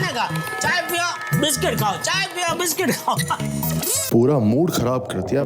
खाएगा? चाय पियो बिस्किट खाओ, चाय पियो बिस्किट खाओ। पूरा मूड खराब कर दिया।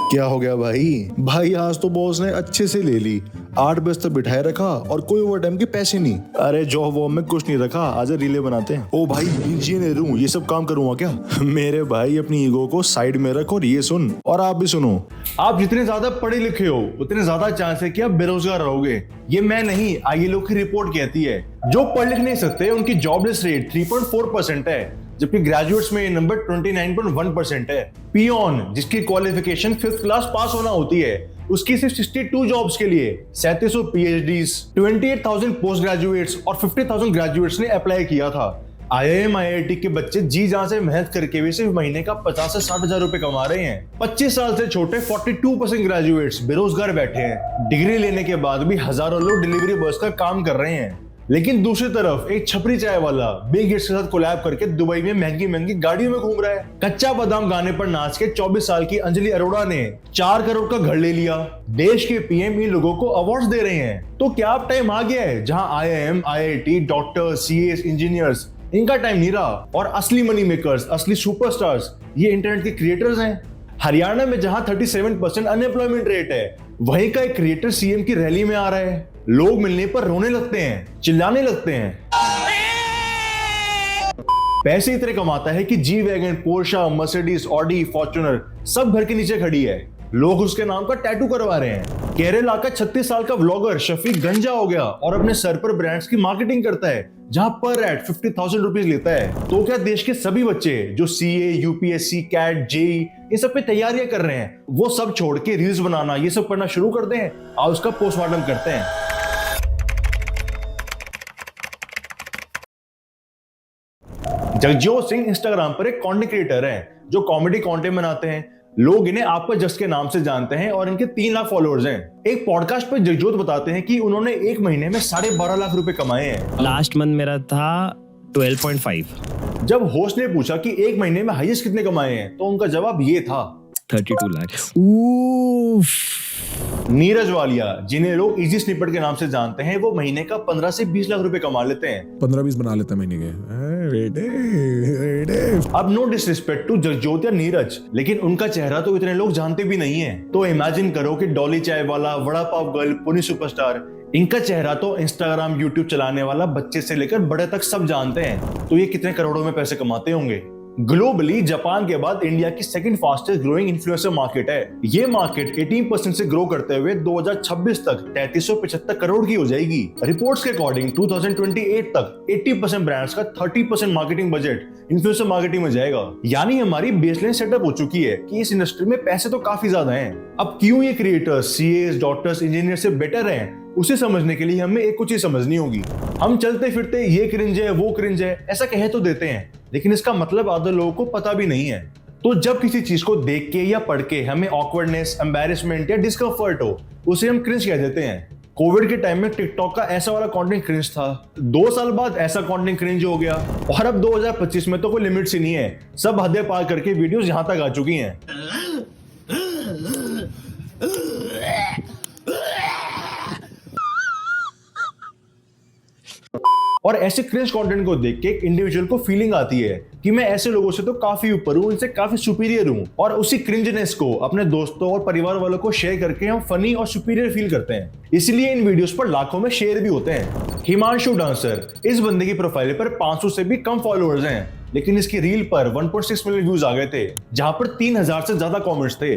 क्या हो गया भाई आज तो बॉस ने अच्छे से ले ली, 8 बजे तक बिठाए रखा और कोई ओवर टाइम के पैसे नहीं। अरे जॉब वॉब में कुछ नहीं रखा, आज रिले बनाते हैं। ओ भाई इंजीनियर हूँ, ये सब काम करूँगा क्या? मेरे भाई अपनी ईगो को साइड में रख और ये सुन, और आप भी सुनो। आप जितने ज्यादा पढ़े लिखे हो उतने ज्यादा चांस है कि आप बेरोजगार रहोगे। ये मैं नहीं, आईएलओ की रिपोर्ट कहती है। जो पढ़ लिख नहीं सकते उनकी जॉबलेस रेट 3.4% है, जबकि ग्रेजुएट्स में ये नंबर 29.1% है। पियोन जिसकी क्वालिफिकेशन 5th क्लास पास होना होती है, उसकी सिर्फ 62 जॉब्स के लिए 3700 पीएचडीज, 28,000 पोस्ट ग्रेजुएट्स और 50,000 ग्रेजुएट्स ने अप्लाई किया था। आईआईएम आईआईटी के बच्चे जी जान से मेहनत करके भी सिर्फ महीने का 50 से 60 हजार रुपए कमा रहे हैं। 25 साल से छोटे 42% ग्रेजुएट्स बेरोजगार बैठे हैं। डिग्री लेने के बाद भी हजारों लोग डिलीवरी बॉयज का काम कर रहे हैं। लेकिन दूसरी तरफ एक छपरी चाय वाला बिल गेट्स के साथ कोलैब करके दुबई में महंगी महंगी गाड़ियों में घूम रहा है। कच्चा बादाम गाने पर नाच के 24 साल की अंजलि अरोड़ा ने 4 करोड़ का घर ले लिया। देश के पीएम इन लोगों को अवार्ड्स दे रहे हैं। तो क्या अब टाइम आ गया है जहां IIM IIT doctor CS engineers इनका टाइम नहीं रहा और असली मनी मेकर्स, असली सुपरस्टार्स ये इंटरनेट के क्रिएटर्स हैं। हरियाणा में जहां 37% अनएम्प्लॉयमेंट रेट है, वहीं का एक क्रिएटर सीएम की रैली में आ रहा है। लोग मिलने पर रोने लगते हैं, चिल्लाने लगते हैं। पैसे इतने कमाता है कि G wagon, Portia, Mercedes, Audi, Fortuner सब घर के नीचे खड़ी है। लोग उसके नाम का टैटू करवा रहे हैं। केरला का 36 साल का व्लॉगर शफीक गंजा हो गया और अपने सर पर ब्रांड्स की मार्केटिंग करता है, जहां पर एड 50,000 रुपीज लेता है। तो क्या देश के सभी बच्चे जो सीए, यूपीएससी, कैट, जेई इन सब पे तैयारियां कर रहे हैं, वो सब छोड़ के रील्स बनाना ये सब करना शुरू कर दें और उसका पोस्टमार्टम करते हैं? जगजीत सिंह इंस्टाग्राम पर एक कंटेंट क्रिएटर है जो कॉमेडी कंटेंट बनाते हैं। लोग इन्हें आपका जस्ट के नाम से जानते हैं और इनके 3 लाख फॉलोअर्स हैं। एक पॉडकास्ट पर जगजीत बताते हैं कि उन्होंने एक महीने में 12.5 लाख रुपए कमाए हैं। लास्ट मंथ मेरा था 12.5। जब होस्ट ने पूछा कि एक महीने में हाईएस्ट कितने कमाए हैं, तो उनका जवाब ये था 32 लाख। नीरज वालिया, जिन्हें लोग इजी स्निपेट के नाम से जानते हैं, वो महीने का 15 से 20 लाख रुपए कमा लेते हैं। 15-20 बना लेते हैं महीने के। अब नो डिसरिस्पेक्ट टू जगजीत या नीरज, लेकिन उनका चेहरा तो इतने लोग जानते भी नहीं है। तो इमेजिन करो कि डॉली चाय वाला, वड़ा पाव गर्ल, पुनी सुपरस्टार, इनका चेहरा तो इंस्टाग्राम यूट्यूब चलाने वाला बच्चे से लेकर बड़े तक सब जानते हैं। तो ये कितने करोड़ों में पैसे कमाते होंगे। ग्लोबली जापान के बाद इंडिया की second fastest growing influencer market है। ये मार्केट 18% से ग्रो करते हुए 2026 तक 3375 करोड़ की हो जाएगी। रिपोर्ट्स के अकॉर्डिंग 2028 तक 80% ब्रांड्स का 30% मार्केटिंग बजट इन्फ्लुएंसर मार्केटिंग में जाएगा। यानी हमारी बेसलाइन सेटअप हो चुकी है कि इस इंडस्ट्री में पैसे तो काफी ज्यादा हैं। अब क्यों ये क्रिएटर्स सीएस, डॉक्टर्स, इंजीनियर से बेटर हैं, उसे समझने के लिए हमें एक कुछ चीज समझनी होगी। हम चलते फिरते ये क्रिंज है, वो क्रिंज है ऐसा कह तो देते हैं, लेकिन इसका मतलब आधे लोगों को पता भी नहीं है। तो जब किसी चीज को देख के या पढ़ के हमें ऑकवर्डनेस, एम्बैरेसमेंट या डिस्कम्फर्ट हो, उसे हम क्रिंज कह देते हैं। कोविड के टाइम में टिकटॉक का ऐसा वाला कंटेंट क्रिंज था। 2 साल बाद ऐसा कंटेंट क्रिंज हो गया और अब 2025 में तो कोई लिमिट्स ही नहीं है। सब हदें पार करके वीडियोस यहां तक आ चुकी हैं। और ऐसे क्रिंज कंटेंट को देख के एक इंडिविजुअल को फीलिंग आती है कि मैं ऐसे लोगों से तो काफी ऊपर हूं, इनसे काफी सुपीरियर हूं, और उसी क्रिंजनेस को अपने दोस्तों और परिवार वालों को शेयर करके हम फनी और सुपीरियर फील करते हैं। इसलिए इन वीडियोस पर लाखों में शेयर भी होते हैं। हिमांशु डांसर, इस बंदे की प्रोफाइल पर 500 से भी कम फॉलोअर्स हैं, लेकिन इसकी रील पर 1.6 मिलियन व्यूज आ गए थे, जहां पर 3000 से ज्यादा कमेंट्स थे।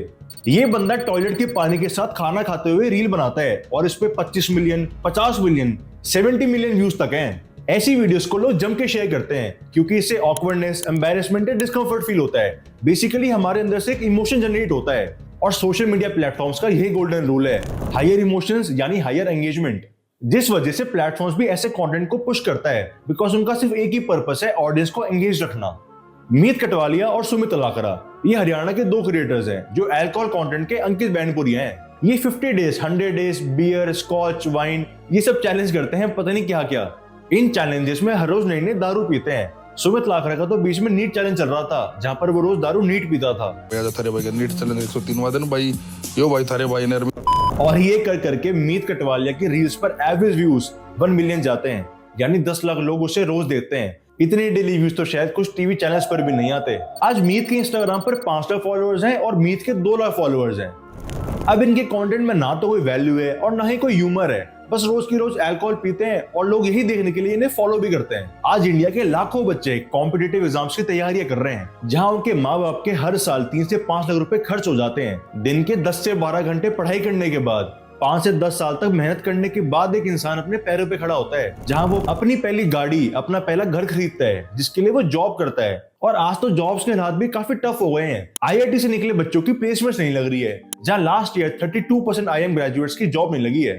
ये बंदा टॉयलेट के पानी के साथ खाना खाते हुए रील बनाता है और इस पे 25 मिलियन, 50 मिलियन, 70 मिलियन व्यूज तक हैं। ऐसी वीडियोस को लोग जम के शेयर करते हैं क्योंकि इससे ऑकवर्डनेस, एम्बैरेसमेंट या डिस्कम्फर्ट फील होता है। बेसिकली हमारे अंदर से एक इमोशन जनरेट होता है और सोशल मीडिया प्लेटफॉर्म्स का यही गोल्डन रूल है, हायर इमोशंस यानी हायर एंगेजमेंट। जिस वजह से प्लेटफॉर्म्स भी ऐसे कंटेंट को पुश करता है बिकॉज उनका सिर्फ एक ही पर्पस है, ऑडियंस को एंगेज रखना। मीत कटवालिया और सुमित लाकरा, ये हरियाणा के 2 क्रिएटर्स हैं जो अल्कोहल कंटेंट के अंकित बैनपुरी हैं। ये 50 days, 100 days, beer, scotch, wine ये सब चैलेंज करते हैं, पता नहीं क्या क्या। इन चैलेंजेस में हर रोज नई नई दारू पीते हैं। सुमित लाकरा का तो बीच में नीट चैलेंज चल रहा था, जहां पर वो रोज दारू नीट पीता था। थारे भाई नीट चैलेंज 103वां दिन भाई, यो भाई थारे भाई ने। और ये कर करके मीत कटवालिया की रील्स पर एवरेज व्यूज 1 मिलियन जाते हैं, यानी 10 लाख लोग उसे रोज देखते हैं। इतने डेली व्यूज तो शायद कुछ टीवी चैनल्स पर भी नहीं आते। आज मीत के इंस्टाग्राम पर 5 लाख फॉलोअर्स हैं और मीत के 2 लाख फॉलोअर्स हैं। अब इनके कंटेंट में ना तो कोई वैल्यू है और ना ही कोई ह्यूमर है, बस रोज की रोज अल्कोहल पीते हैं और लोग यही देखने के लिए इन्हें फॉलो भी करते हैं। आज इंडिया के लाखों बच्चे कॉम्पिटिटिव एग्जाम्स की तैयारियां कर रहे हैं, जहां उनके माँ बाप के हर साल 3 से 5 लाख रुपए खर्च हो जाते हैं। दिन के 10 से 12 घंटे पढ़ाई करने के बाद 5 से 10 साल तक मेहनत करने के बाद एक इंसान अपने पैरों पे खड़ा होता है, जहां वो अपनी पहली गाड़ी, अपना पहला घर खरीदता है, जिसके लिए वो जॉब करता है। और आज तो जॉब्स के हालात भी काफी टफ हो गए हैं। आईआईटी से निकले बच्चों की प्लेसमेंट्स नहीं लग रही है, जहां लास्ट ईयर 32% आईएम ग्रेजुएट्स की जॉब नहीं लगी है।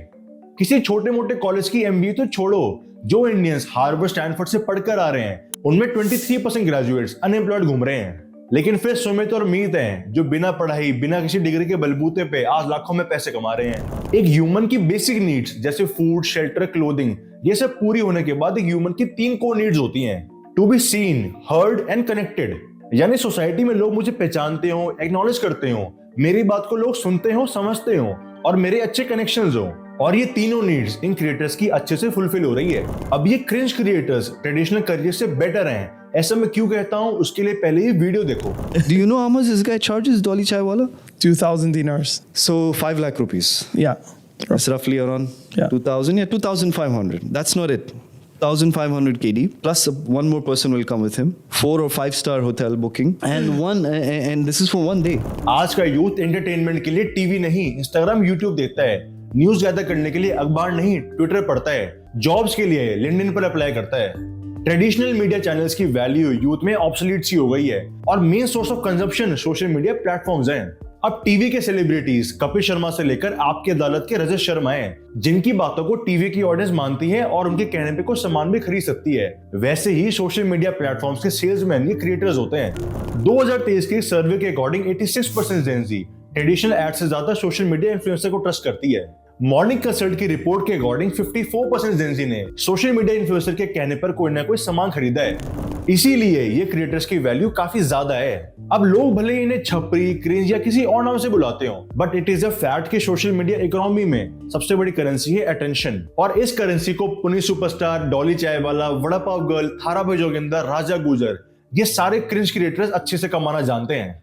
किसी छोटे मोटे कॉलेज की एमबीए तो छोड़ो, जो इंडियंस हार्वर्ड स्टैनफोर्ड से पढ़कर आ रहे हैं उनमें 23% ग्रेजुएट्स अनएम्प्लॉयड घूम रहे हैं। लेकिन फिर सुमित और मीत हैं जो बिना पढ़ाई, बिना किसी डिग्री के बलबूते पे आज लाखों में पैसे कमा रहे हैं। एक ह्यूमन की बेसिक नीड्स जैसे फूड, शेल्टर, क्लोथिंग, ये सब पूरी होने के बाद एक ह्यूमन की 3 कोर नीड्स होती हैं: to be seen, heard and connected. यानी सोसाइटी में लोग मुझे पहचानते हो, एक्नॉलेज करते हो, मेरी बात को लोग सुनते हो, समझते हो और मेरे अच्छे कनेक्शंस हो। और ये तीनों नीड्स इन क्रिएटर्स की अच्छे से फुलफिल हो रही है। अब ये क्रिंज क्रिएटर्स ट्रेडिशनल करियर से बेटर हैं, ऐसा मैं क्यों कहता हूँ उसके लिए पहले ये वीडियो देखो। Do you know how much this guy charges, Dolly Chai Wala? 2,000 dinars. So 5 lakh rupees. Yeah. That's roughly around Yeah. 2,000. Yeah, 2,500. That's not it. 1,500 KD plus one more person will come with him. 4 or 5-star hotel booking and this is for one day. आज का youth entertainment के लिए TV नहीं, Instagram, YouTube देखता है। News gather करने के लिए अखबार नहीं, ट्विटर पढ़ता है। जॉब्स के लिए लिंक्डइन पर अप्लाई करता है। ट्रेडिशनल मीडिया चैनल्स की वैल्यू यूथ में ऑब्सोलीट सी हो गई है और main source of consumption social media platforms हैं। अब टीवी के सेलिब्रिटीज कपिल शर्मा से लेकर आपकी अदालत के रजत शर्मा हैं, जिनकी बातों को टीवी की ऑडियंस मानती है और उनके कहने पे कुछ सामान भी खरीद सकती है। वैसे ही सोशल मीडिया प्लेटफॉर्म्स के सेल्समैन ये क्रिएटर्स होते हैं। 2023 के सर्वे के अकॉर्डिंग 86% जेन ज़ी ट्रेडिशनल एड से ज्यादा सोशल मीडिया इन्फ्लुएंसर को ट्रस्ट करती है। मॉर्निंग कंसल्ट की रिपोर्ट के अकॉर्डिंग 54% जेन ज़ी ने सोशल मीडिया इन्फ्लुएंसर के कहने पर कोई ना कोई सामान खरीदा है। इसीलिए ये क्रिएटर्स की वैल्यू काफी ज्यादा है। अब लोग भले इन्हें छपरी, क्रिंज या किसी और नाम से बुलाते हो, but it is a fact कि सोशल मीडिया इकोनॉमी में सबसे बड़ी करेंसी है अटेंशन। और इस करेंसी को पुनी सुपरस्टार, डॉली चाय वाला, वड़ा पाव गर्ल, थारा भाई जोगिंदर, राजा गुजर, ये सारे क्रिंज क्रिएटर्स अच्छे से कमाना जानते हैं।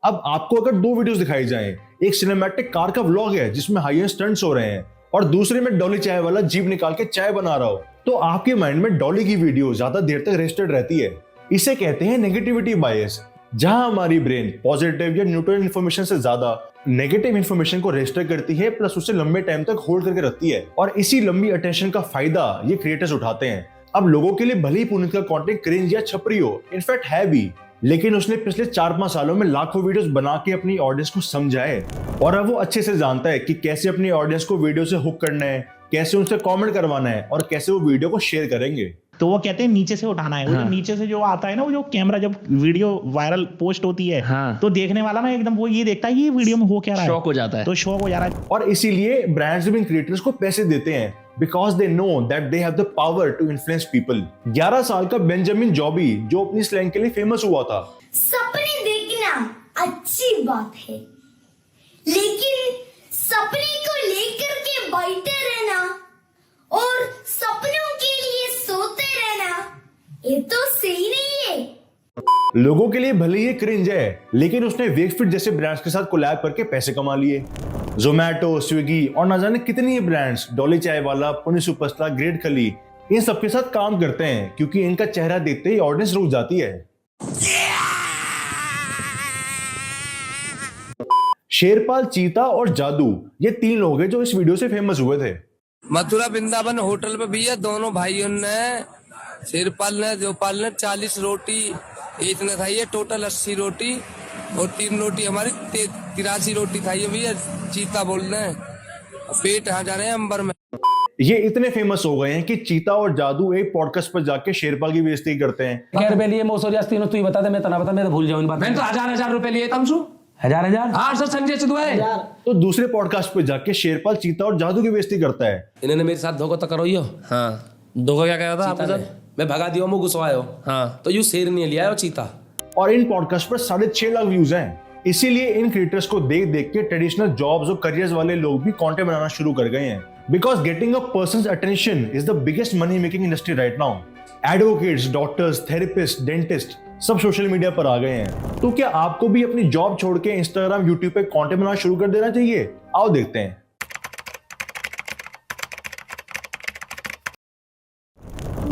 अब आपको अगर 2 वीडियोस दिखाई जाएं, एक सिनेमैटिक कार का व्लॉग है जिसमें हाई एंड स्टंट्स हो रहे हैं और दूसरे में डॉली चाय वाला जीप निकाल के चाय बना रहा हो, तो आपके माइंड में डॉली की वीडियो ज्यादा देर तक रजिस्टर्ड रहती है। इसे कहते हैं नेगेटिविटी बायस, जहां हमारी ब्रेन पॉजिटिव या न्यूट्रल इन्फॉर्मेशन से ज्यादा नेगेटिव इन्फॉर्मेशन को रजिस्टर करती है, प्लस उसे लंबे टाइम तक होल्ड करके रखती है। और इसी लंबी अटेंशन का फायदा ये क्रिएटर्स उठाते हैं। अब लोगों के लिए भले ही पुनीत का कंटेंट क्रिंज या छपरी हो, इनफैक्ट है भी, लेकिन उसने पिछले 4-5 सालों में लाखों वीडियोस बना के अपनी ऑडियंस को समझा है और अब वो अच्छे से जानता है कि कैसे अपनी ऑडियंस को वीडियो से हुक करना है, कैसे उनसे कमेंट करवाना है और कैसे वो वीडियो को शेयर करेंगे। तो वो कहते हैं नीचे से उठाना है। वो जो नीचे से जो आता है ना, वो जो कैमरा जब वीडियो वायरल पोस्ट होती है, तो देखने वाला ना एकदम वो ये देखता है कि ये वीडियो में हो क्या रहा है, शॉक हो जाता है। तो शॉक हो जा रहा है। और इसीलिए ब्रांड्स भी इन क्रिएटर्स को पैसे देते हैं because they know that they have the power to influence people. 11 साल का बेंजामिन जॉबी जो अपनी स्लैंग के लिए फेमस हुआ था। सपने देखना अच्छी बात है, लेकिन सपने को लेकर के बैठे रहना और सपनों के लिए सोते रहना, ये तो सही नहीं है। लोगों के लिए भले ये क्रिंज है, लेकिन उसने वेकफिट जैसे ब्रांड्स के साथ कोलैब करके पैसे कमा लिए। जोमैटो, स्विगी और ना जाने कितनी ब्रांड्स, डॉली चाय वाला, पुनी सुपरस्टार, ग्रेट खली, इन सबके साथ काम करते हैं क्योंकि इनका चेहरा देखते ही ऑडियंस रुक जाती है। शेरपाल, चीता और जादू, ये 3 लोग हैं जो इस वीडियो से फेमस हुए थे। मथुरा वृंदावन होटल पे भैया दोनों भाइयों ने, शेरपाल ने, जोपाल ने 40 रोटी एक ने खाई है, टोटल 80 रोटी और 3 रोटी हमारी 83 रोटी खाई है भैया। चीता बोल रहे हैं, पेट यहाँ जा रहे हैं अंबर में। ये इतने फेमस हो गए हैं कि चीता और जादू एक पॉडकास्ट पर जाके शेरपाल की बेइज्जती करते हैं। क्या रुपए लिए मोसोरियास तीनों, तू ही बता दे, मैं तना बता, मैं तो भूल जाऊं इन बात। मैंने तो 1000 रुपए लिए तमसु, 1000 हाँ सर संजय से दुआए। तो दूसरे पॉडकास्ट पे जाके शेरपाल चीता और जादू की बेइज्जती करता है। इन्होंने मेरे साथ धोखा तो करो। हाँ धोखा क्या कहा था आपके साथ? मैं भगा दिया, मुँह घुसवायो। हाँ तो यू शेर नहीं लिया चीता। और इन पॉडकास्ट पर 6.5 लाख व्यूज हैं। इसीलिए इन क्रिएटर्स को देख देख के ट्रेडिशनल जॉब्स और करियर्स वाले लोग भी कंटेंट बनाना शुरू कर गए हैं। Because getting a person's attention is the biggest money making industry right now. Advocates, doctors, therapists, dentists सब सोशल मीडिया पर आ गए हैं। तो क्या आपको भी अपनी जॉब छोड़ के इंस्टाग्राम, यूट्यूब पे कंटेंट बनाना शुरू कर देना चाहिए? आओ देखते हैं।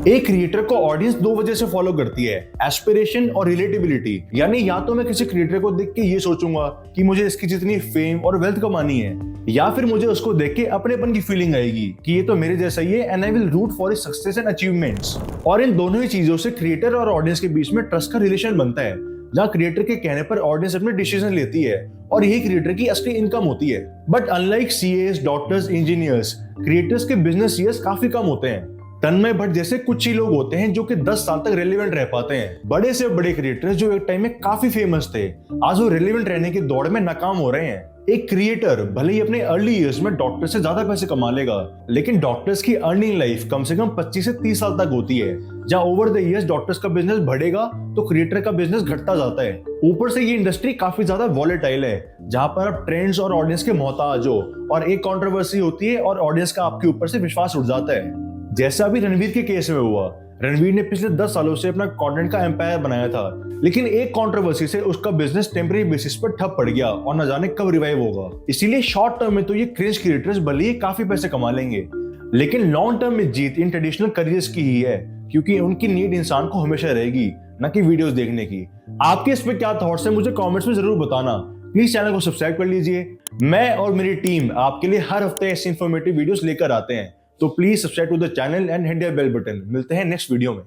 एक क्रिएटर को ऑडियंस दो वजह से फॉलो करती है, एस्पिरेशन और रिलेटेबिलिटी। यानी या तो मैं किसी क्रिएटर को देख के ये सोचूंगा कि मुझे इसकी जितनी फेम और वेल्थ कमानी है, या फिर मुझे उसको देख के अपनेपन की फीलिंग आएगी कि ये तो मेरे जैसा ही है and I will root for his success and achievements. और इन दोनों ही चीजों से क्रिएटर और ऑडियंस के बीच में ट्रस्ट का रिलेशन बनता है, जहाँ क्रिएटर के कहने पर ऑडियंस अपने डिसीजन लेती है और यही क्रिएटर की असली इनकम होती है। But unlike CS, doctors, engineers, creators के बिजनेस ईयर्स काफी कम होते हैं। तन्मय भट्ट जैसे कुछ ही लोग होते हैं जो कि 10 साल तक रेलेवेंट रह पाते हैं। बड़े से बड़े क्रिएटर्स जो एक टाइम में काफी फेमस थे, आज वो रेलेवेंट रहने की दौड़ में नाकाम हो रहे हैं। एक क्रिएटर भले ही अपने अर्ली ईयर्स में डॉक्टर से ज्यादा पैसे कमा लेगा, लेकिन डॉक्टर्स की अर्निंग लाइफ कम से कम 25 से 30 साल तक होती है, जहां ओवर द ईयर्स डॉक्टर्स का बिजनेस बढ़ेगा तो क्रिएटर का बिजनेस घटता जाता है। ऊपर से ये इंडस्ट्री काफी ज्यादा वॉलेटाइल है, जहां पर आप ट्रेंड्स और ऑडियंस के मोहताज हो और एक कंट्रोवर्सी होती है और ऑडियंस का आपके ऊपर से विश्वास उठ जाता है। जैसा अभी रणवीर के केस में हुआ, रणवीर ने पिछले 10 सालों से अपना कंटेंट का एम्पायर बनाया था, लेकिन एक कंट्रोवर्सी से उसका बिजनेस टेम्परेरी बेसिस पर ठप पड़ गया और न जाने कब रिवाइव होगा। इसीलिए शॉर्ट टर्म में तो ये क्रिंज क्रिएटर्स भले ही काफी पैसे कमा लेंगे, लेकिन लॉन्ग टर्म में जीत इन ट्रेडिशनल करियर्स की ही है, क्योंकि उनकी नीड इंसान को हमेशा रहेगी, न कि वीडियोस देखने की। आपके इस पे क्या थॉट्स है मुझे कमेंट्स में जरूर बताना। प्लीज चैनल को सब्सक्राइब कर लीजिए। मैं और मेरी टीम आपके लिए हर हफ्ते ऐसी इंफॉर्मेटिव वीडियोस लेकर आते हैं, तो please subscribe to the channel and hit the bell button. मिलते हैं नेक्स्ट वीडियो में।